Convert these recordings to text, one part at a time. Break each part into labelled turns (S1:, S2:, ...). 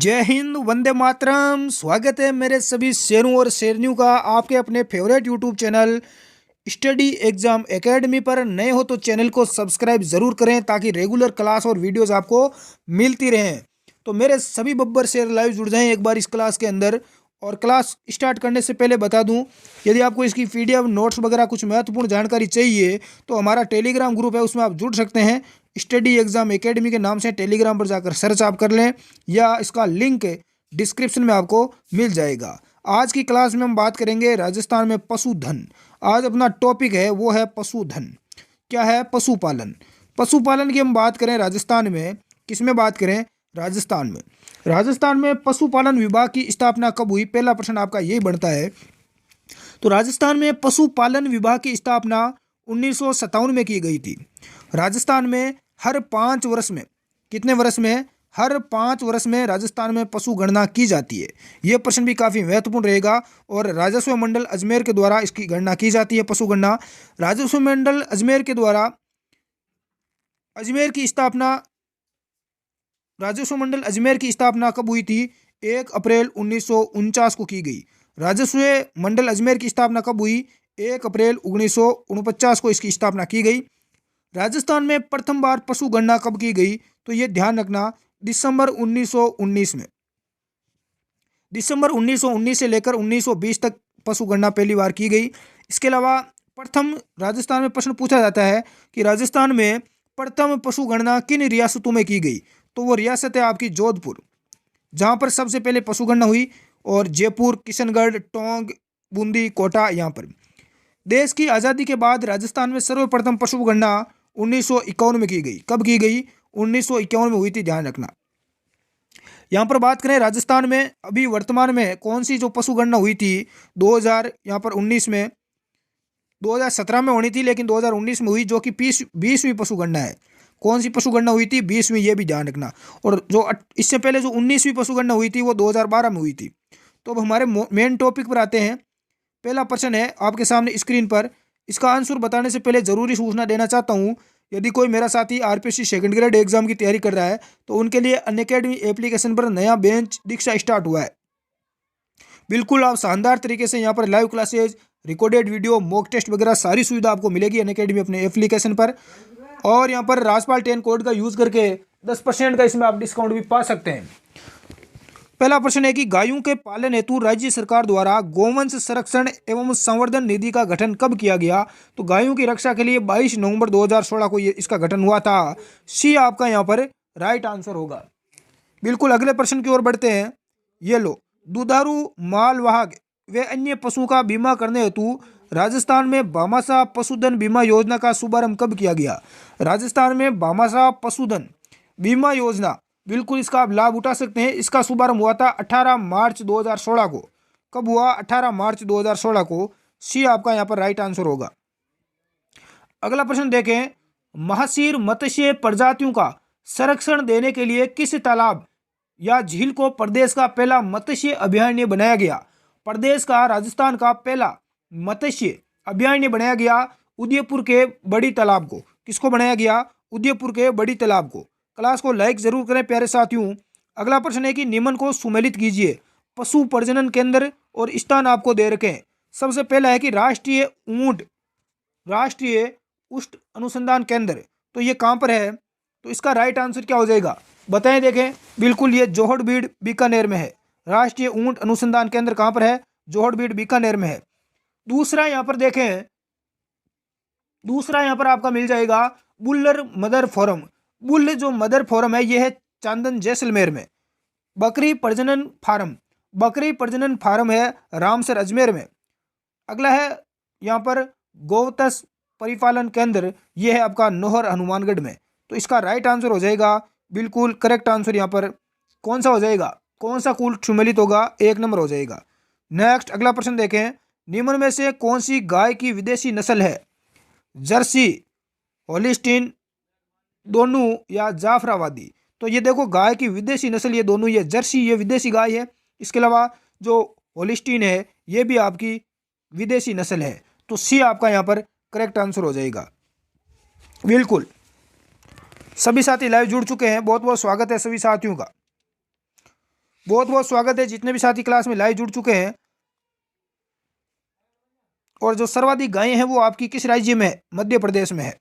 S1: जय हिंद, वंदे मातरम। स्वागत है मेरे सभी शेरों और शेरनियों का आपके अपने favourite YouTube channel study exam academy पर। नए हो तो चैनल को सब्सक्राइब ज़रूर करें ताकि रेगुलर क्लास और वीडियोस आपको मिलती रहें। तो मेरे सभी बब्बर शेर लाइव जुड़ जाएं एक बार इस क्लास के अंदर। और क्लास स्टार्ट करने से पहले बता दूं, यदि आपको इसकी पीडीएफ नोट्स वगैरह कुछ महत्वपूर्ण जानकारी चाहिए तो हमारा टेलीग्राम ग्रुप है, उसमें आप जुड़ सकते हैं। स्टडी एग्जाम एकेडमी के नाम से टेलीग्राम पर जाकर सर्च आप कर लें या इसका लिंक डिस्क्रिप्शन में आपको मिल जाएगा। आज की क्लास में हम बात करेंगे राजस्थान में पशुधन। आज अपना टॉपिक है वो है पशुधन। क्या है? पशुपालन। पशुपालन की हम बात करें राजस्थान में, किस में बात करें? राजस्थान में। राजस्थान में पशुपालन विभाग की स्थापना कब हुई? पहला प्रश्न आपका यही बनता है। तो राजस्थान में पशुपालन विभाग की स्थापना 1957 में की गई थी। राजस्थान में हर 5 वर्ष में, कितने वर्ष में? हर 5 वर्ष में राजस्थान में पशु गणना की जाती है। यह प्रश्न भी काफ़ी महत्वपूर्ण रहेगा। और राजस्व मंडल अजमेर के द्वारा इसकी गणना की जाती है, पशु गणना। राजस्व मंडल अजमेर के द्वारा अजमेर की स्थापना राजस्व मंडल अजमेर की स्थापना कब हुई थी? 1 अप्रैल 1949 को की गई। राजस्व मंडल अजमेर की स्थापना कब हुई? 1 अप्रैल 1949 को इसकी स्थापना की गई। राजस्थान में प्रथम बार पशु गणना कब की गई? तो ये ध्यान रखना, दिसंबर 1919 में। दिसंबर 1919 से लेकर 1920 तक पशु गणना पहली बार की गई। इसके अलावा प्रथम राजस्थान में प्रश्न पूछा जाता है कि राजस्थान में प्रथम पशु गणना किन रियासतों में की गई? तो वो रियासत है आपकी जोधपुर, जहाँ पर सबसे पहले पशु गणना हुई। और जयपुर, किशनगढ़, टोंक, बूंदी, कोटा, यहाँ पर। देश की आज़ादी के बाद राजस्थान में सर्वप्रथम पशु गणना 1951 में की गई। कब की गई? 1951 में हुई थी, ध्यान रखना। यहाँ पर बात करें राजस्थान में अभी वर्तमान में कौन सी जो पशु गणना हुई थी 2000 यहाँ पर 19 में, 2017 में होनी थी लेकिन 2019 में हुई, जो कि 20वीं पशु गणना है। कौन सी पशु गणना हुई थी? 20वीं, ये भी ध्यान रखना। और जो इससे पहले जो 19वीं पशु गणना हुई थी वो 2012 में हुई थी। तो अब हमारे मेन टॉपिक पर आते हैं। पहला प्रश्न है आपके सामने स्क्रीन पर। इसका आंसर बताने से पहले ज़रूरी सूचना देना चाहता हूँ, यदि कोई मेरा साथी आरपीएससी सेकंड ग्रेड एग्जाम की तैयारी कर रहा है तो उनके लिए अनअकैडमी एप्लीकेशन पर नया बेंच दीक्षा स्टार्ट हुआ है। बिल्कुल आप शानदार तरीके से यहाँ पर live classes, recorded video, mock test वगैरह सारी सुविधा आपको मिलेगी अनअकैडमी अपने एप्लीकेशन पर। और यहाँ पर राजपाल 10 कोड का यूज़ करके 10% का इसमें आप डिस्काउंट भी पा सकते हैं। पहला प्रश्न है कि गायों के पालन हेतु राज्य सरकार द्वारा गोवंश संरक्षण एवं संवर्धन निधि का गठन कब किया गया? तो गायों की रक्षा के लिए 22 नवंबर 2016 को ये इसका गठन हुआ था। सी आपका यहाँ पर राइट आंसर होगा। बिल्कुल अगले प्रश्न की ओर बढ़ते हैं। ये लो, दुधारू मालवाहक व अन्य पशुओं का बीमा करने हेतु राजस्थान में भामाशाह पशुधन बीमा योजना का शुभारंभ कब किया गया? राजस्थान में भामाशाह पशुधन बीमा योजना, बिल्कुल इसका आप लाभ उठा सकते हैं। इसका शुभारंभ हुआ था 18 मार्च 2016 को। कब हुआ? 18 मार्च 2016 को। सी आपका यहाँ पर राइट आंसर होगा। अगला प्रश्न देखें। महासीर मत्स्य प्रजातियों का संरक्षण देने के लिए किस तालाब या झील को प्रदेश का पहला मत्स्य अभयारण्य बनाया गया? प्रदेश का, राजस्थान का पहला मत्स्य अभयारण्य बनाया गया उदयपुर के बड़ी तालाब को। किसको बनाया गया? उदयपुर के बड़ी तालाब को। क्लास को लाइक जरूर करें प्यारे साथियों। अगला प्रश्न है कि निम्न को सुमेलित कीजिए। पशु प्रजनन केंद्र और स्थान आपको दे रखे हैं। सबसे पहला है कि राष्ट्रीय उष्ट अनुसंधान केंद्र, तो ये कहाँ पर है? तो इसका राइट आंसर क्या हो जाएगा बताएं। देखें, बिल्कुल ये जोहड़बीड़ बीकानेर में है। राष्ट्रीय ऊंट अनुसंधान केंद्र कहाँ पर है? जोहड़बीड़ बीकानेर में है। दूसरा यहाँ पर देखें, दूसरा यहाँ पर आपका मिल जाएगा बुल्लर मदर फोरम। बुल जो मदर फोरम है ये है चांदन जैसलमेर में। बकरी प्रजनन फार्म है रामसर अजमेर में। अगला है यहाँ पर गोवत्स परिपालन केंद्र, ये है आपका नोहर हनुमानगढ़ में। तो इसका राइट आंसर हो जाएगा, बिल्कुल करेक्ट आंसर यहाँ पर कौन सा हो जाएगा? कौन सा कुल सुमेलित होगा? 1 नंबर हो जाएगा। नेक्स्ट अगला प्रश्न देखें। निम्न में से कौन सी गाय की विदेशी नस्ल है? जर्सी, होलिस्टीन, दोनों या जाफराबादी? तो ये देखो, गाय की विदेशी नस्ल ये दोनों, ये जर्सी ये विदेशी गाय है। इसके अलावा जो होलिस्टीन है ये भी आपकी विदेशी नस्ल है। तो सी आपका यहाँ पर करेक्ट आंसर हो जाएगा। बिल्कुल सभी साथी लाइव जुड़ चुके हैं, बहुत बहुत स्वागत है सभी साथियों का। बहुत बहुत स्वागत है जितने भी साथी क्लास में लाइव जुड़ चुके हैं। और जो सर्वाधिक गायें हैं वो आपकी किस राज्य में है? मध्य प्रदेश में है।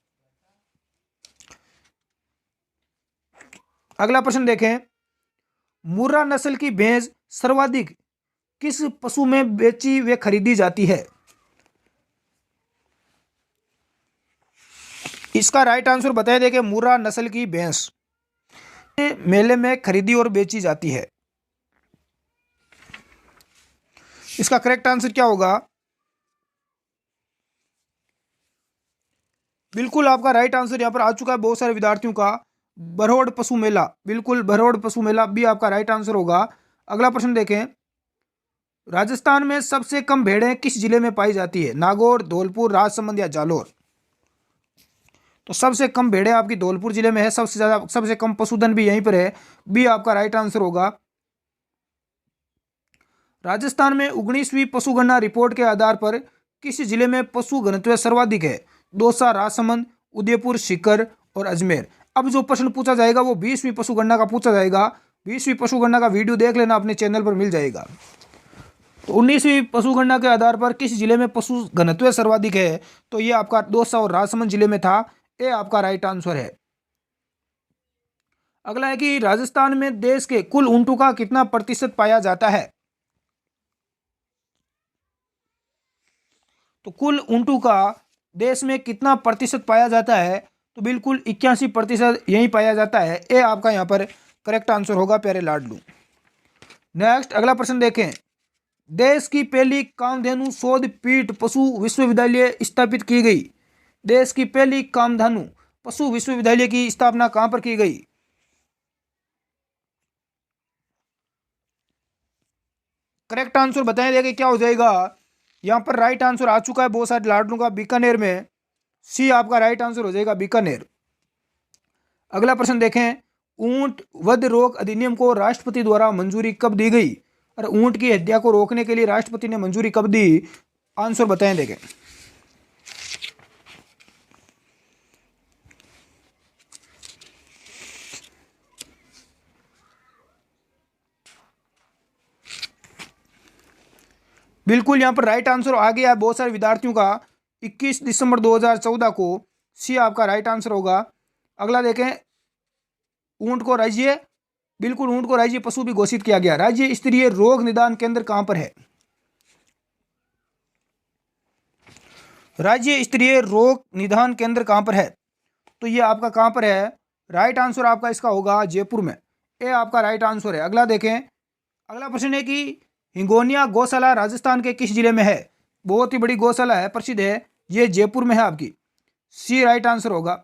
S1: अगला प्रश्न देखें, मुर्रा नस्ल की भैंस सर्वाधिक किस पशु में बेची व खरीदी जाती है? इसका राइट आंसर बताया दें कि मुर्रा नस्ल की भैंस मेले में खरीदी और बेची जाती है। इसका करेक्ट आंसर क्या होगा? बिल्कुल आपका राइट आंसर यहां पर आ चुका है बहुत सारे विद्यार्थियों का, बरौड़ पशु मेला। बिल्कुल बरौड़ पशु मेला भी आपका राइट आंसर होगा। अगला प्रश्न देखें, राजस्थान में सबसे कम भेड़ें किस जिले में पाई जाती है? नागौर, धौलपुर, राजसमंद या जालोर? तो सबसे कम भेड़ें आपकी धौलपुर जिले में है। सबसे ज्यादा सबसे कम पशुधन भी यहीं पर है। बी आपका राइट आंसर होगा। राजस्थान में 19वीं पशुगणना रिपोर्ट के आधार पर किस जिले में पशु घनत्व सर्वाधिक है? दौसा, राजसमंद, उदयपुर, सीकर और अजमेर। अब जो प्रश्न पूछा जाएगा वो 20वीं पशुगणना का पूछा जाएगा। 20वीं पशुगणना का वीडियो देख लेना, अपने चैनल पर मिल जाएगा। तो 19वीं पशुगणना के आधार पर किस जिले में पशु घनत्व सर्वाधिक है? तो ये आपका दौसा और राजसमंद जिले में था। ये आपका राइट आंसर है। अगला है कि राजस्थान में देश के कुल ऊंटों का कितना प्रतिशत पाया जाता है? तो कुल ऊंटों का देश में कितना प्रतिशत पाया जाता है? तो बिल्कुल 81% यही पाया जाता है। ये आपका यहाँ पर करेक्ट आंसर होगा प्यारे लाडलू। नेक्स्ट अगला प्रश्न देखें, देश की पहली कामधेनु शोध पीठ पशु विश्वविद्यालय स्थापित की गई। देश की पहली कामधेनु पशु विश्वविद्यालय की स्थापना कहां पर की गई? करेक्ट आंसर बताएं देंगे क्या हो जाएगा? यहां पर राइट आंसर आ चुका है बहुत सारे लाडलू का, बीकानेर में। सी आपका राइट आंसर हो जाएगा, बीकानेर। अगला प्रश्न देखें, ऊंट वध रोग अधिनियम को राष्ट्रपति द्वारा मंजूरी कब दी गई? और ऊंट की हत्या को रोकने के लिए राष्ट्रपति ने मंजूरी कब दी? आंसर बताएं देखें। बिल्कुल यहां पर राइट आंसर आ गया है बहुत सारे विद्यार्थियों का, 21 दिसंबर 2014 को। सी आपका राइट आंसर होगा। अगला देखें, ऊंट को राज्य बिल्कुल ऊंट को राज्य पशु भी घोषित किया गया। राज्य स्तरीय रोग निदान केंद्र कहां पर है? राज्य स्तरीय रोग निदान केंद्र कहां पर है? तो ये आपका कहां पर है? राइट आंसर आपका इसका होगा जयपुर में। ये आपका राइट आंसर है। अगला देखें, अगला प्रश्न है कि हिंगोनिया गौशाला राजस्थान के किस जिले में है? बहुत ही बड़ी गौशाला है, प्रसिद्ध है, ये जयपुर में है आपकी। सी राइट आंसर होगा।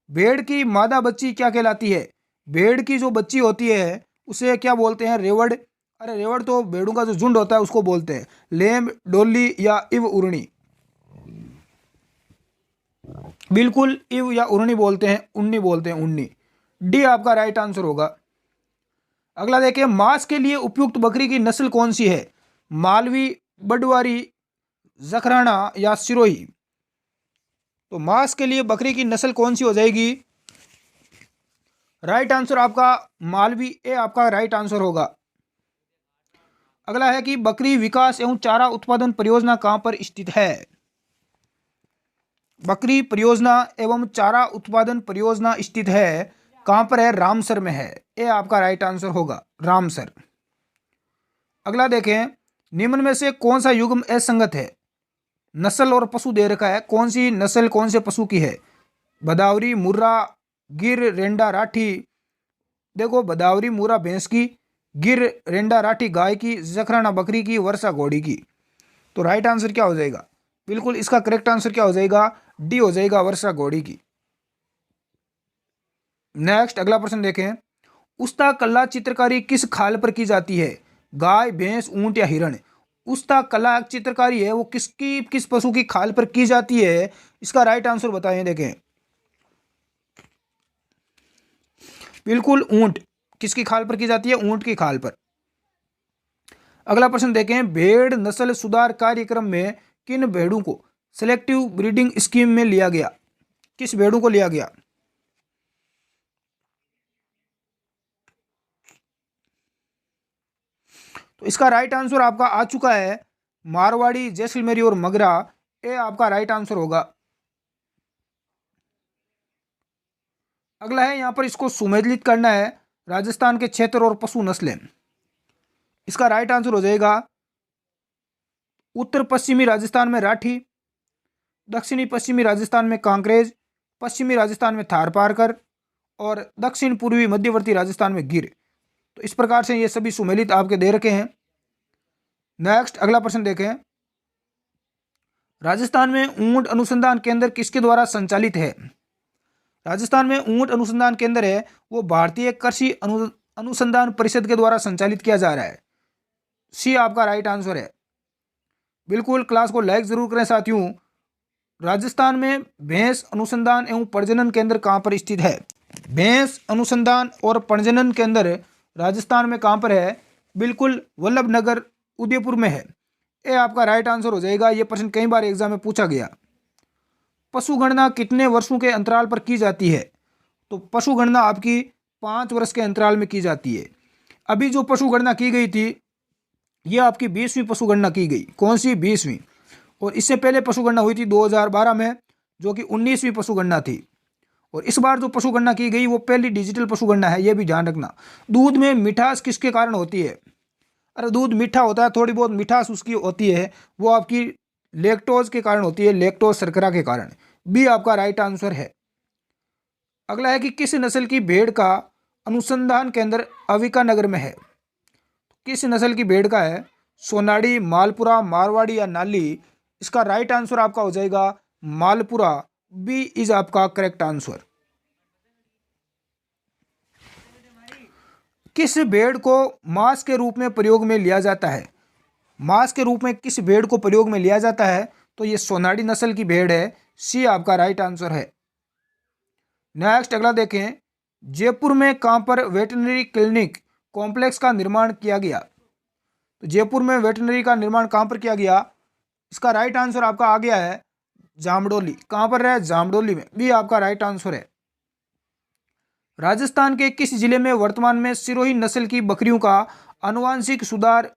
S1: भेड़ की मादा बच्ची क्या कहलाती है? भेड़ की जो बच्ची होती है उसे क्या बोलते हैं? रेवड़। अरे रेवड़ तो भेड़ों का जो झुंड होता है उसको बोलते हैं। लेम, डोली या इव उड़नी? बिल्कुल इव या उड़नी बोलते हैं, उन्नी बोलते हैं, उन्नी। डी आपका राइट आंसर होगा। अगला देखिए, मांस के लिए उपयुक्त बकरी की नस्ल कौन सी है? मालवी, बडवारी, जखराना या सिरोही? तो मांस के लिए बकरी की नस्ल कौन सी हो जाएगी? राइट आंसर आपका मालवी। ए आपका राइट आंसर होगा। अगला है कि बकरी विकास एवं चारा उत्पादन परियोजना कहां पर स्थित है? बकरी परियोजना एवं चारा उत्पादन परियोजना स्थित है कहां पर है? रामसर में है। ये आपका राइट आंसर होगा, रामसर। अगला देखें, निम्न में से कौन सा युग्म असंगत है? नस्ल और पशु दे रखा है, कौन सी नस्ल कौन से पशु की है? भदावरी, मुर्रा, गिर, रेंडा, राठी। देखो, भदावरी मुर्रा भैंस की, गिर रेंडा राठी गाय की, जखराना बकरी की, वर्षा घोड़ी की। तो राइट आंसर क्या हो जाएगा? बिल्कुल इसका करेक्ट आंसर क्या हो जाएगा? डी हो जाएगा, वर्षा घोड़ी की। नेक्स्ट अगला प्रश्न देखें, उस्ता कला चित्रकारी किस खाल पर की जाती है? गाय, भैंस, ऊंट या हिरण? उस्ता कला चित्रकारी है वो किस पशु की खाल पर की जाती है? इसका राइट आंसर बताएं देखें। बिल्कुल ऊंट। किसकी खाल पर की जाती है? ऊंट की खाल पर। अगला प्रश्न देखें, भेड़ नस्ल सुधार कार्यक्रम में किन भेड़ों को सिलेक्टिव ब्रीडिंग स्कीम में लिया गया? किस भेड़ों को लिया गया? तो इसका राइट आंसर आपका आ चुका है मारवाड़ी, जैसलमेरी और मगरा। ये आपका राइट आंसर होगा। अगला है यहां पर इसको सुमेलित करना है, राजस्थान के क्षेत्र और पशु नस्लें। इसका राइट आंसर हो जाएगा उत्तर पश्चिमी राजस्थान में राठी, दक्षिणी पश्चिमी राजस्थान में कांकरेज, पश्चिमी राजस्थान में थारपारकर और दक्षिण पूर्वी मध्यवर्ती राजस्थान में गिर। तो इस प्रकार से ये सभी सुमेलित आपके दे रखे हैं। नेक्स्ट अगला प्रश्न देखें, राजस्थान में ऊंट अनुसंधान केंद्र किसके द्वारा संचालित है? राजस्थान में ऊंट अनुसंधान केंद्र है वो भारतीय कृषि अनुसंधान परिषद के द्वारा संचालित किया जा रहा है। सी आपका राइट आंसर है। बिल्कुल, क्लास को लाइक जरूर करें साथियों। राजस्थान में भैंस अनुसंधान एवं प्रजनन केंद्र कहाँ पर स्थित है? भैंस अनुसंधान और प्रजनन केंद्र राजस्थान में कहाँ पर है? बिल्कुल वल्लभनगर, उदयपुर में है। ये आपका राइट आंसर हो जाएगा। ये प्रश्न कई बार एग्जाम में पूछा गया। पशु गणना कितने वर्षों के अंतराल पर की जाती है? तो पशु गणना आपकी 5 वर्ष के अंतराल में की जाती है। अभी जो पशु गणना की गई थी ये आपकी 20वीं पशु गणना की गई। कौन सी? 20वीं। और इससे पहले पशु गणना हुई थी 2012 में, जो कि 19वीं पशु गणना थी। और इस बार जो पशु गणना की गई वो पहली डिजिटल पशु गणना है, ये भी ध्यान रखना। दूध में मिठास किसके कारण होती है? अरे दूध मीठा होता है, थोड़ी बहुत मिठास उसकी होती है, वो आपकी लैक्टोज के कारण होती है, लैक्टोज शर्करा के कारण। बी आपका राइट आंसर है। अगला है कि किस नस्ल की भेड़ का अनुसंधान केंद्र अविका नगर में है? किस नस्ल की भेड़ का है? सोनाड़ी, मालपुरा, मारवाड़ी या नाली? इसका राइट आंसर आपका हो जाएगा मालपुरा। बी इज आपका करेक्ट आंसर। किस भेड़ को मांस के रूप में प्रयोग में लिया जाता है? मांस के रूप में किस भेड़ को प्रयोग में लिया जाता है? तो ये सोनाड़ी नस्ल की भेड़ है। सी आपका राइट आंसर है। नेक्स्ट अगला देखें, जयपुर में कहां पर वेटरनरी क्लिनिक कॉम्प्लेक्स का निर्माण किया गया? तो जयपुर में वेटरनरी का निर्माण कहां पर किया गया? इसका राइट आंसर आपका आ गया है जामडोली। कहां पर है? जामडोली में। भी आपका राइट आंसर है। राजस्थान के किस जिले में वर्तमान में सिरोही नस्ल की बकरियों का आनुवांशिक सुधार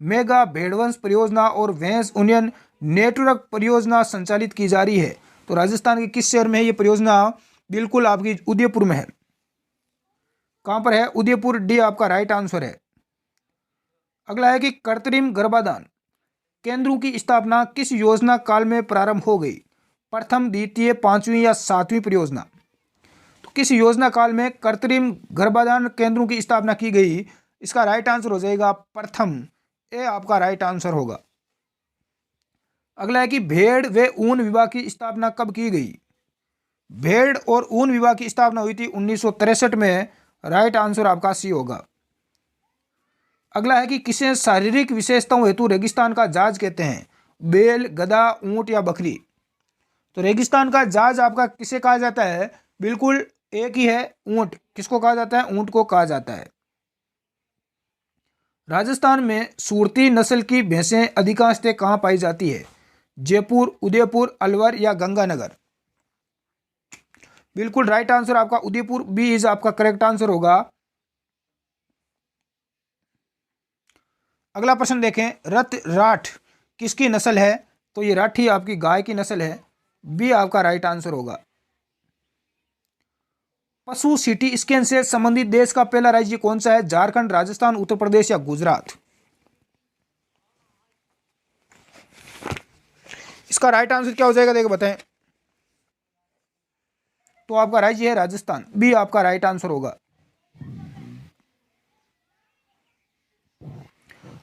S1: मेगा भेड़वंश परियोजना और भैंस उन्नयन नेटवर्क परियोजना संचालित की जा रही है? तो राजस्थान के किस शहर में है ये परियोजना? बिल्कुल आपकी उदयपुर में है। कहां पर है? उदयपुर। डी आपका राइट आंसर है। अगला है कि कृत्रिम गर्भाधान केंद्रों की स्थापना किस योजना काल में प्रारंभ हो गई? प्रथम, द्वितीय, 5वीं या 7वीं परियोजना? तो किस योजना काल में कृत्रिम गर्भाधान केंद्रों की स्थापना की गई? इसका राइट आंसर हो जाएगा प्रथम। ये आपका राइट आंसर होगा। अगला है कि भेड़ व ऊन विभाग की स्थापना कब की गई? भेड़ और ऊन विभाग की स्थापना हुई थी 1963 में। राइट आंसर आपका सी होगा। अगला है कि किसे शारीरिक विशेषताओं हेतु रेगिस्तान का जाज कहते हैं? बैल, गधा, ऊंट या बकरी? तो रेगिस्तान का जाज आपका किसे कहा जाता है? बिल्कुल एक ही है, ऊंट। किसको कहा जाता है? ऊंट को कहा जाता है। राजस्थान में सूरती नस्ल की भैंसें अधिकांशतः कहाँ पाई जाती है? जयपुर, उदयपुर, अलवर या गंगानगर? बिल्कुल राइट आंसर आपका उदयपुर। बी इज आपका करेक्ट आंसर होगा। अगला प्रश्न देखें, रत राठ किसकी नस्ल है? तो ये राठी आपकी गाय की नस्ल है। बी आपका राइट आंसर होगा। पशु सीटी स्कैन से संबंधित देश का पहला राज्य कौन सा है? झारखंड, राजस्थान, उत्तर प्रदेश या गुजरात? इसका राइट आंसर क्या हो जाएगा देखो बताएं। तो आपका राज्य है राजस्थान। बी आपका राइट आंसर होगा।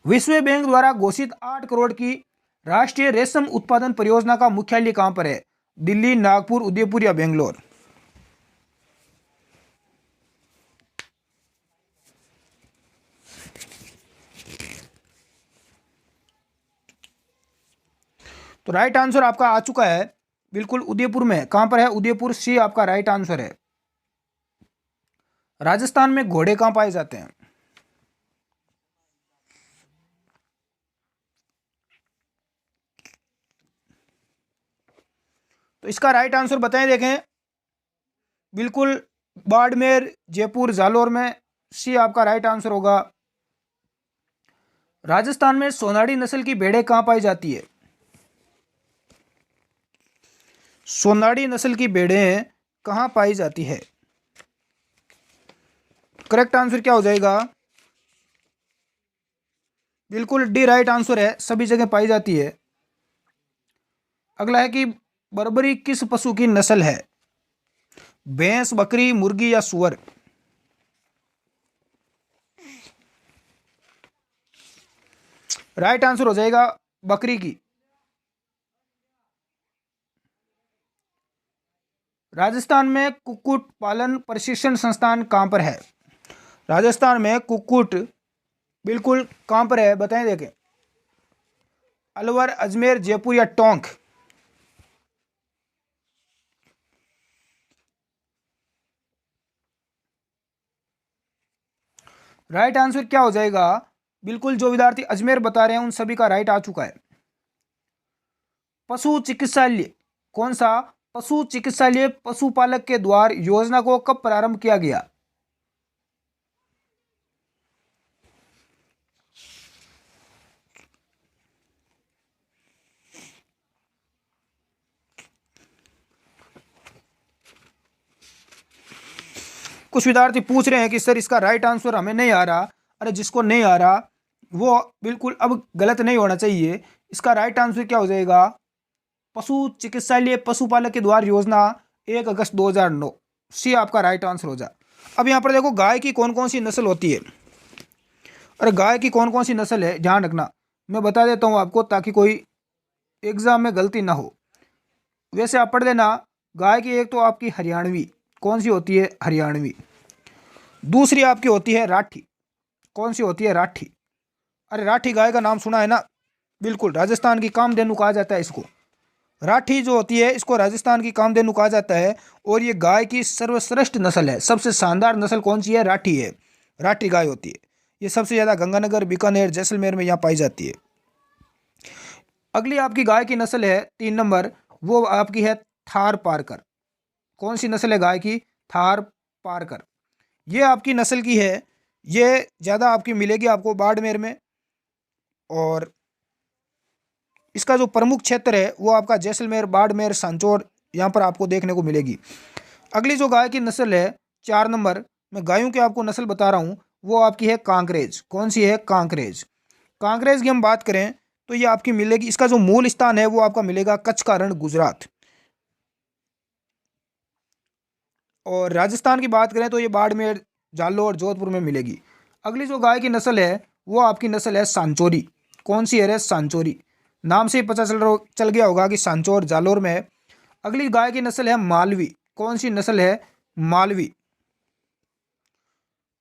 S1: विश्व बैंक द्वारा घोषित 8 करोड़ की राष्ट्रीय रेशम उत्पादन परियोजना का मुख्यालय कहां पर है? दिल्ली, नागपुर, उदयपुर या बेंगलोर? तो राइट आंसर आपका आ चुका है। बिल्कुल उदयपुर में। कहां पर है? उदयपुर। सी आपका राइट आंसर है। राजस्थान में घोड़े कहां पाए जाते हैं? तो इसका राइट आंसर बताएं देखें। बिल्कुल बाड़मेर, जयपुर, जालोर में। सी आपका राइट आंसर होगा। राजस्थान में सोनाड़ी नस्ल की भेड़ें कहाँ पाई जाती है? सोनाड़ी नस्ल की भेड़ें कहाँ पाई जाती है? करेक्ट आंसर क्या हो जाएगा? बिल्कुल डी राइट आंसर है, सभी जगह पाई जाती है। अगला है कि बर्बरी किस पशु की नस्ल है? भैंस, बकरी, मुर्गी या सुअर? राइट आंसर हो जाएगा बकरी की। राजस्थान में कुक्कुट पालन प्रशिक्षण संस्थान कहाँ पर है? राजस्थान में कुक्कुट बिल्कुल कहाँ पर है बताएं देखें। अलवर, अजमेर, जयपुर या टोंक? राइट आंसर क्या हो जाएगा? बिल्कुल जो विद्यार्थी अजमेर बता रहे हैं उन सभी का राइट आ चुका है। पशु चिकित्सालय कौन सा पशु चिकित्सालय पशुपालक के द्वार योजना को कब प्रारंभ किया गया? कुछ विद्यार्थी पूछ रहे हैं कि सर इसका राइट आंसर हमें नहीं आ रहा। अरे जिसको नहीं आ रहा वो बिल्कुल अब गलत नहीं होना चाहिए। इसका राइट आंसर क्या हो जाएगा? पशु चिकित्सालय पशुपालक के द्वार योजना 1 अगस्त 2009। सी आपका राइट आंसर हो जा। अब यहाँ पर देखो गाय की कौन कौन सी नस्ल होती है। अरे गाय की कौन कौन सी नस्ल है ध्यान रखना, मैं बता देता हूँ आपको ताकि कोई एग्जाम में गलती ना हो। वैसे आप पढ़ देना। गाय की एक तो आपकी हरियाणवी, कौन सी होती है? हरियाणवी। दूसरी आपकी होती है राठी, कौन सी होती है? राठी। अरे राठी गाय का नाम सुना है ना? बिल्कुल राजस्थान की कामधेनु कहा जाता है इसको। राठी जो होती है इसको राजस्थान की कामधेनु कहा जाता है। और ये गाय की सर्वश्रेष्ठ नस्ल है, सबसे शानदार नस्ल कौन सी है? राठी है। राठी गाय होती है। ये सबसे ज़्यादा गंगानगर, बीकानेर, जैसलमेर में यहाँ पाई जाती है। अगली आपकी गाय की नस्ल है 3 नंबर, वो आपकी है थार पारकर। कौन सी नस्ल है गाय की? थार पारकर। ये आपकी नस्ल की है। ये ज़्यादा आपकी मिलेगी आपको बाड़मेर में। और इसका जो प्रमुख क्षेत्र है वो आपका जैसलमेर, बाड़मेर, सांचौर, यहाँ पर आपको देखने को मिलेगी। अगली जो गाय की नस्ल है 4 नंबर, मैं गायों की आपको नस्ल बता रहा हूँ, वो आपकी है कांकरेज। कौन सी है? कांकरेज। कांकरेज की हम बात करें तो ये आपकी मिलेगी, इसका जो मूल स्थान है वो आपका मिलेगा कच्छ का रण, गुजरात। और राजस्थान की बात करें तो ये बाड़मेर, जालौर, जोधपुर में मिलेगी। अगली जो गाय की नस्ल है वो आपकी नस्ल है सांचौरी। कौन सी है? सांचौरी। नाम से ही पता चल गया होगा कि सांचौर जालौर में है। अगली गाय की नस्ल है मालवी। कौन सी नस्ल है? मालवी।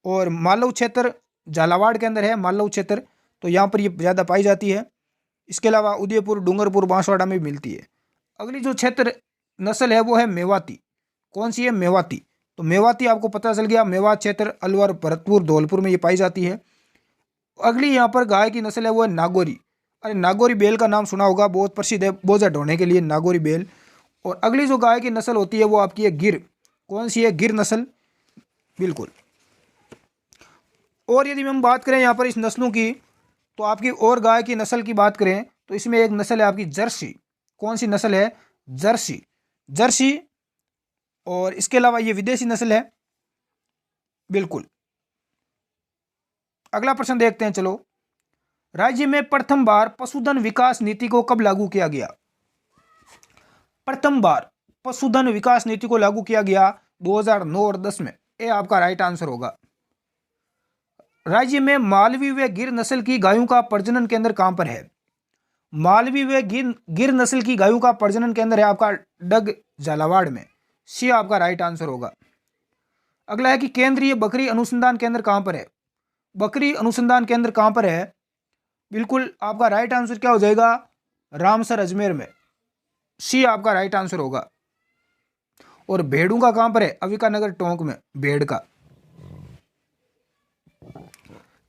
S1: और मालव क्षेत्र झालावाड़ के अंदर है मालव क्षेत्र, तो यहाँ पर ये ज़्यादा पाई जाती है। इसके अलावा उदयपुर, डूंगरपुर, बांसवाड़ा में भी मिलती है। अगली जो क्षेत्र नस्ल है वो है मेवाती। कौन सी है? मेवाती। तो मेवाती आपको पता चल गया, मेवात क्षेत्र अलवर, भरतपुर, धौलपुर में ये पाई जाती है। अगली यहाँ पर गाय की नस्ल है वो है नागौरी। अरे नागौरी बेल का नाम सुना होगा, बहुत प्रसिद्ध है बोझा ढोने के लिए नागौरी बेल। और अगली जो गाय की नस्ल होती है वो आपकी है गिर। कौन सी है? गिर नस्ल। बिल्कुल। और यदि हम बात करें यहाँ पर इस नस्लों की, तो आपकी और गाय की नस्ल की बात करें तो इसमें एक नस्ल है आपकी जर्सी। कौन सी नस्ल है? जर्सी। जर्सी। और इसके अलावा ये विदेशी नस्ल है। बिल्कुल। अगला प्रश्न देखते हैं चलो। राज्य में प्रथम बार पशुधन विकास नीति को कब लागू किया गया? प्रथम बार पशुधन विकास नीति को लागू किया गया 2009 और 10 में। ये आपका राइट आंसर होगा। राज्य में मालवी व गिर नस्ल की गायों का प्रजनन केंद्र कहां पर है? मालवी व गिर नस्ल की गायों का प्रजनन केंद्र है आपका डग, झालावाड़ में। सी आपका राइट आंसर होगा। अगला है कि केंद्रीय बकरी अनुसंधान केंद्र कहां पर है? बकरी अनुसंधान केंद्र कहां पर है? बिल्कुल आपका राइट आंसर क्या हो जाएगा? रामसर, अजमेर में। सी आपका राइट आंसर होगा। और भेड़ों का कहां पर है? अविकानगर, टोंक में भेड़ का।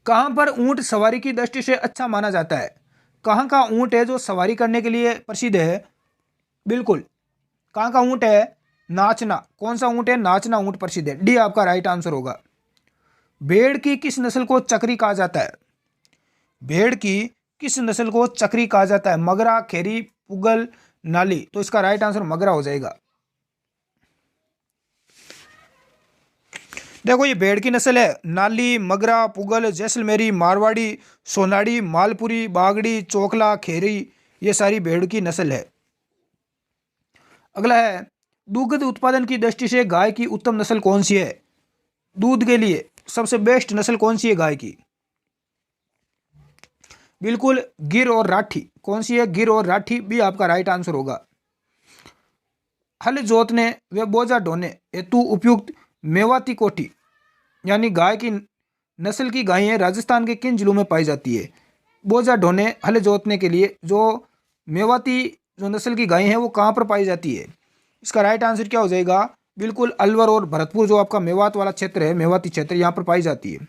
S1: कहां पर ऊंट सवारी की दृष्टि से अच्छा माना जाता है? कहां का ऊंट है जो सवारी करने के लिए प्रसिद्ध है? बिल्कुल। कहां का ऊंट है? नाचना। कौन सा ऊंट है? नाचना ऊंट प्रसिद्ध है। डी आपका राइट आंसर होगा। भेड़ की किस नस्ल को चक्री कहा जाता है? भेड़ की किस नस्ल को चक्री कहा जाता है? मगरा, खेरी, पुगल, नाली। तो इसका राइट आंसर मगरा हो जाएगा। देखो ये भेड़ की नस्ल है नाली, मगरा, पुगल, जैसलमेरी, मारवाड़ी, सोनाड़ी, मालपुरी, बागड़ी, चोकला, खेरी, ये सारी भेड़ की नस्ल है। अगला है दुग्ध उत्पादन की दृष्टि से गाय की उत्तम नस्ल कौन सी है? दूध के लिए सबसे बेस्ट नस्ल कौन सी है गाय की? बिल्कुल गिर और राठी। कौन सी है? गिर और राठी भी आपका राइट आंसर होगा। हल जोतने व बोझा ढोने हेतु उपयुक्त मेवाती कोठी यानी गाय की नस्ल की गायें राजस्थान के किन जिलों में पाई जाती है? बोझा ढोने हल जोतने के लिए जो मेवाती जो नस्ल की गायें हैं वो कहाँ पर पाई जाती है? इसका राइट आंसर क्या हो जाएगा? बिल्कुल अलवर और भरतपुर, जो आपका मेवात वाला क्षेत्र है, मेवाती क्षेत्र, यहाँ पर पाई जाती है।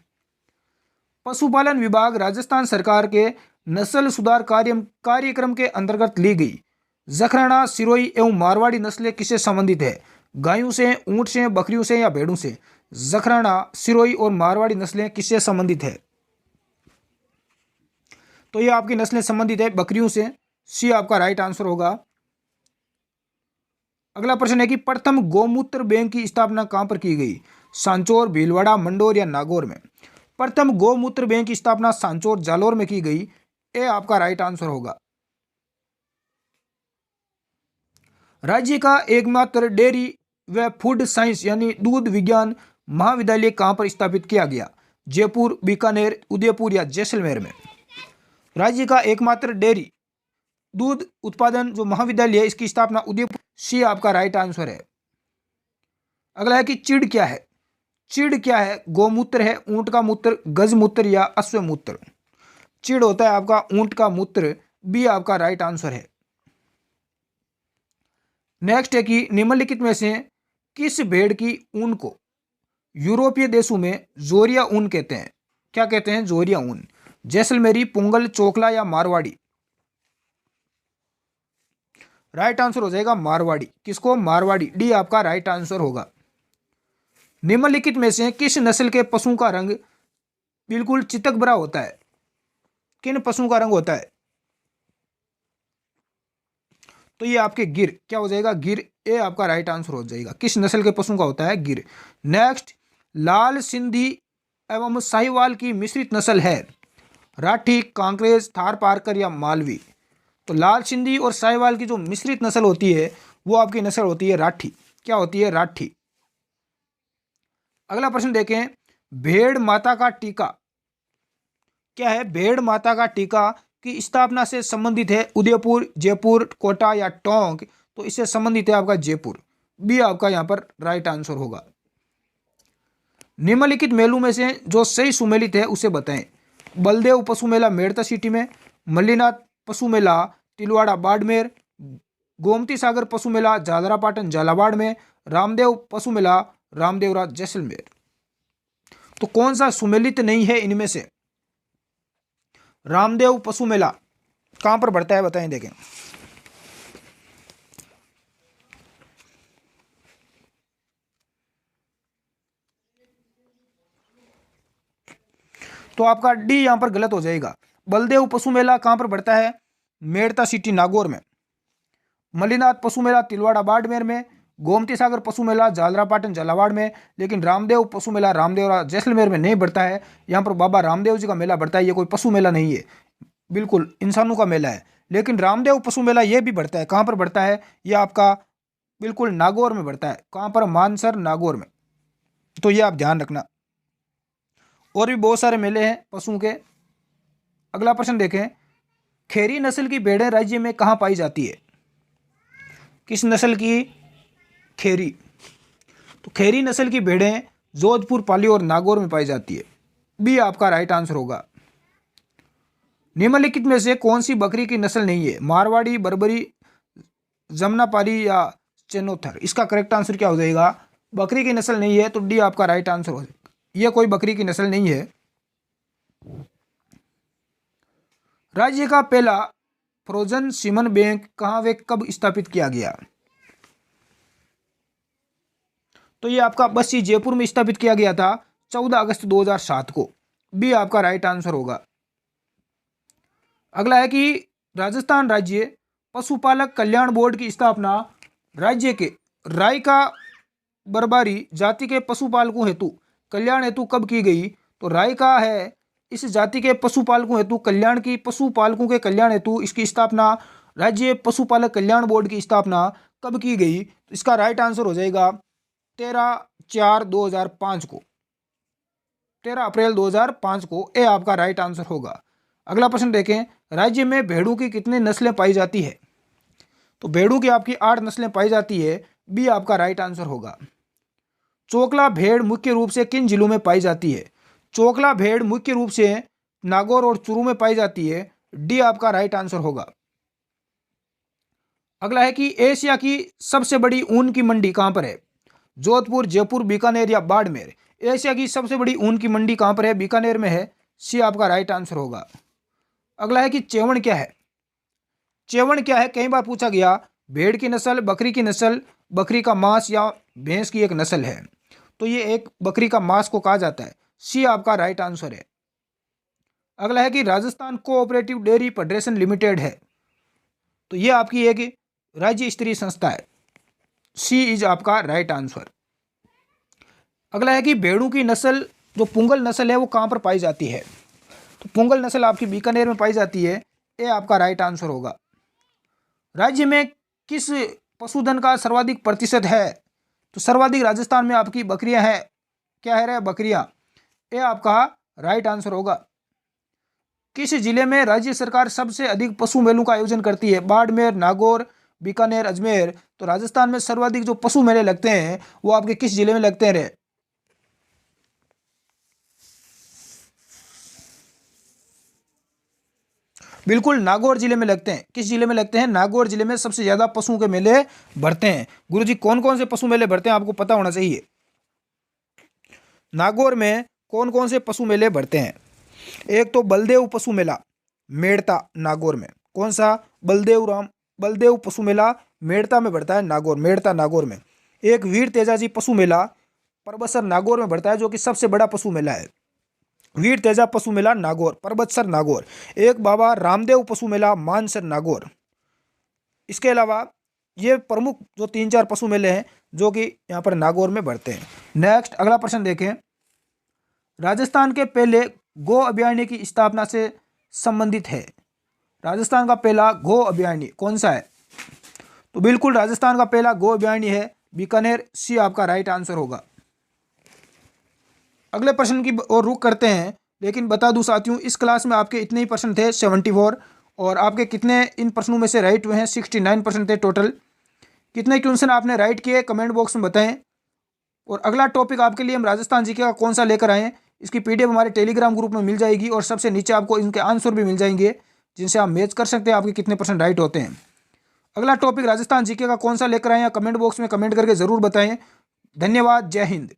S1: पशुपालन विभाग राजस्थान सरकार के नस्ल सुधार कार्यक्रम के अंतर्गत ली गई जखराना, सिरोही एवं मारवाड़ी नस्लें किससे संबंधित है? गायों से, ऊंट से, बकरियों से या भेड़ों से? जखराना, सिरोही और मारवाड़ी नस्लें किससे संबंधित है? तो ये आपकी नस्लें संबंधित है बकरियों से। सी आपका राइट आंसर होगा। अगला प्रश्न है कि प्रथम गौमूत्र बैंक की स्थापना कहां पर की गई? सांचौर, भीलवाड़ा, मंडोर या नागौर में? प्रथम गौमूत्र बैंक की स्थापना सांचौर, जालोर में की गई। ये आपका राइट आंसर होगा। राज्य का एकमात्र डेयरी व फूड साइंस यानी दूध विज्ञान महाविद्यालय कहां पर स्थापित किया गया? जयपुर, बीकानेर, उदयपुर या जैसलमेर में? राज्य का एकमात्र डेयरी दूध उत्पादन जो महाविद्यालय है इसकी स्थापना उदयपुर। सी आपका राइट आंसर है। अगला है कि चिड़ क्या है? चिड़ क्या है? गोमूत्र है, ऊंट का मूत्र, गजमूत्र या अश्वमूत्र? चिड़ होता है आपका ऊंट का मूत्र। बी आपका राइट आंसर है। नेक्स्ट है कि निम्नलिखित में से किस भेड़ की ऊन को यूरोपीय देशों में जोरिया ऊन कहते हैं? क्या कहते हैं? जोरिया ऊन। जैसलमेरी, पुंगल, चोकला या मारवाड़ी? राइट आंसर हो जाएगा मारवाड़ी। किसको? मारवाड़ी। डी आपका राइट आंसर होगा। निम्नलिखित में से किस नस्ल के पशु का रंग बिल्कुल चितक भरा होता है? किन पशुओं का रंग होता है? तो ये आपके गिर। क्या हो जाएगा? गिर। ए आपका राइट आंसर हो जाएगा। किस नस्ल के पशुओं का होता है? गिर। नेक्स्ट, लाल सिंधी एवं साहिवाल की मिश्रित नस्ल है राठी, कांकरेज, थार पारकर या मालवी? तो लाल सिंधी और साहिवाल की जो मिश्रित नस्ल होती है वो आपकी नस्ल होती है राठी। क्या होती है? राठी। अगला प्रश्न देखें, भेड़ माता का टीका क्या है? भेड़ माता का टीका की स्थापना से संबंधित है उदयपुर, जयपुर, कोटा या टोंक? तो इससे संबंधित है आपका जयपुर। बी आपका यहां पर राइट आंसर होगा। निम्नलिखित मेलों में से जो सही सुमेलित है उसे बताएं। बलदेव पशु मेला मेड़ता सिटी में, मल्लीनाथ पशु मेला तिलवाड़ा बाड़मेर, गोमती सागर पशु मेला झालरापाटन झालावाड़ में, रामदेव पशु मेला रामदेवरा जैसलमेर? तो कौन सा सुमेलित नहीं है इनमें से? रामदेव पशु मेला कहां पर बढ़ता है बताएं। देखें, तो आपका डी यहां पर गलत हो जाएगा। बलदेव पशु मेला कहां पर बढ़ता है? मेड़ता सिटी नागौर में। मल्लीनाथ पशु मेला तिलवाड़ा बाड़मेर में, गोमती सागर पशु मेला झालरापाटन झालावाड़ में, लेकिन रामदेव पशु मेला रामदेवरा जैसलमेर में नहीं बढ़ता है। यहाँ पर बाबा रामदेव जी का मेला बढ़ता है। ये कोई पशु मेला नहीं है, बिल्कुल इंसानों का मेला है। लेकिन रामदेव पशु मेला ये भी बढ़ता है। कहाँ पर बढ़ता है? ये आपका बिल्कुल नागौर में बढ़ता है। कहाँ पर? मानसर, नागौर में। तो ये आप ध्यान रखना। और भी बहुत सारे मेले हैं पशुओं के। अगला प्रश्न देखें, खेरी नस्ल की भेड़ें राज्य में कहाँ पाई जाती है? किस नस्ल की? खेरी। तो खेरी नस्ल की भेड़ें जोधपुर, पाली और नागौर में पाई जाती है। बी आपका राइट आंसर होगा। निम्नलिखित में से कौन सी बकरी की नस्ल नहीं है? मारवाड़ी, बर्बरी, जमनापाली या चेनोथर? इसका करेक्ट आंसर क्या हो जाएगा? बकरी की नस्ल नहीं है, तो डी आपका राइट आंसर हो जाएगा। यह कोई बकरी की नस्ल नहीं है। राज्य का पहला फ्रोजन सीमन बैंक कहाँ व कब स्थापित किया गया? तो ये आपका बस्सी, जयपुर में स्थापित किया गया था 14 अगस्त 2007 को। बी आपका राइट आंसर होगा। अगला है कि राजस्थान राज्य पशुपालक कल्याण बोर्ड की स्थापना राज्य के राय का बरबारी जाति के पशुपालकों हेतु कल्याण हेतु कब की गई? तो राय का है इस जाति के पशुपालकों हेतु कल्याण की पशुपालकों के कल्याण हेतु इसकी स्थापना राज्य पशुपालक कल्याण बोर्ड की स्थापना कब की गई? तो इसका राइट आंसर हो जाएगा 13/4/2005 को, 13 अप्रैल 2005 को। ए आपका राइट आंसर होगा। अगला प्रश्न देखें, राज्य में भेड़ों की कितनी नस्लें पाई जाती है? तो भेड़ों की आपकी 8 नस्लें पाई जाती है। बी आपका राइट आंसर होगा। चोकला भेड़ मुख्य रूप से किन जिलों में पाई जाती है? चोकला भेड़ मुख्य रूप से नागौर और चूरू में पाई जाती है। डी आपका राइट आंसर होगा। अगला है कि एशिया की सबसे बड़ी ऊन की मंडी कहां पर है? जोधपुर, जयपुर, बीकानेर या बाड़मेर? एशिया की सबसे बड़ी ऊन की मंडी कहां पर है? बीकानेर में है। सी आपका राइट आंसर होगा। अगला है कि चेवण क्या है? चेवण क्या है? कई बार पूछा गया। भेड़ की नस्ल, बकरी की नस्ल, बकरी का मांस या भैंस की एक नस्ल है। तो ये एक बकरी का मांस को कहा जाता है। सी आपका राइट आंसर है। अगला है कि Rajasthan cooperative dairy federation limited है, तो ये आपकी एक राज्य स्तरीय संस्था है। सी इज आपका राइट आंसर। अगला है कि भेड़ों की नस्ल जो पुंगल नस्ल है वो कहाँ पर पाई जाती है? तो पुंगल नस्ल आपकी बीकानेर में पाई जाती है। ए आपका राइट आंसर होगा। राज्य में किस पशुधन का सर्वाधिक प्रतिशत है? तो सर्वाधिक राजस्थान में आपकी बकरियां हैं। क्या है रे? बकरियां। ए आपका राइट आंसर होगा। किस जिले में राज्य सरकार सबसे अधिक पशु मेलों का आयोजन करती है? बाड़मेर, नागौर, बीकानेर, अजमेर? तो राजस्थान में सर्वाधिक जो पशु मेले लगते हैं वो आपके किस जिले में लगते हैं रे? बिल्कुल नागौर जिले में लगते हैं। किस जिले में लगते हैं? नागौर जिले में सबसे ज्यादा पशुओं के मेले भरते हैं। गुरुजी कौन कौन से पशु मेले भरते हैं आपको पता होना चाहिए। नागौर में कौन कौन से पशु मेले भरते हैं? एक तो बलदेव पशु मेला मेड़ता नागौर में। कौन सा? बलदेव पशु मेला मेड़ता में भरता है, नागौर, मेड़ता नागौर में। एक वीर तेजाजी पशु मेला परबतसर नागौर में भरता है, जो कि सबसे बड़ा पशु मेला है। वीर तेजा पशु मेला नागौर, परबतसर नागौर। एक बाबा रामदेव पशु मेला मानसर नागौर। इसके अलावा ये प्रमुख जो 3-4 पशु मेले हैं जो कि यहाँ पर नागौर में भरते हैं। नेक्स्ट अगला प्रश्न देखें, राजस्थान के पहले गो अभयारण्य की स्थापना से संबंधित है। राजस्थान का पहला गो अभयारण्य कौन सा है? तो बिल्कुल राजस्थान का पहला गो अभयारण्य है बीकानेर। सी आपका राइट आंसर होगा। अगले प्रश्न की ओर रुख करते हैं, लेकिन बता दूं साथियों इस क्लास में आपके इतने ही प्रश्न थे 74, और आपके कितने इन प्रश्नों में से राइट हुए हैं? 69% थे टोटल। कितने क्वेश्चन आपने राइट किए कमेंट बॉक्स में बताएं। और अगला टॉपिक आपके लिए हम राजस्थान जीके का कौन सा लेकर आए, इसकी पीडीएफ हमारे टेलीग्राम ग्रुप में मिल जाएगी, और सबसे नीचे आपको इनके आंसर भी मिल जाएंगे जिनसे आप मैच कर सकते हैं आपके कितने परसेंट राइट होते हैं। अगला टॉपिक राजस्थान जीके का कौन सा लेकर आए हैं कमेंट बॉक्स में कमेंट करके ज़रूर बताएं। धन्यवाद। जय हिंद।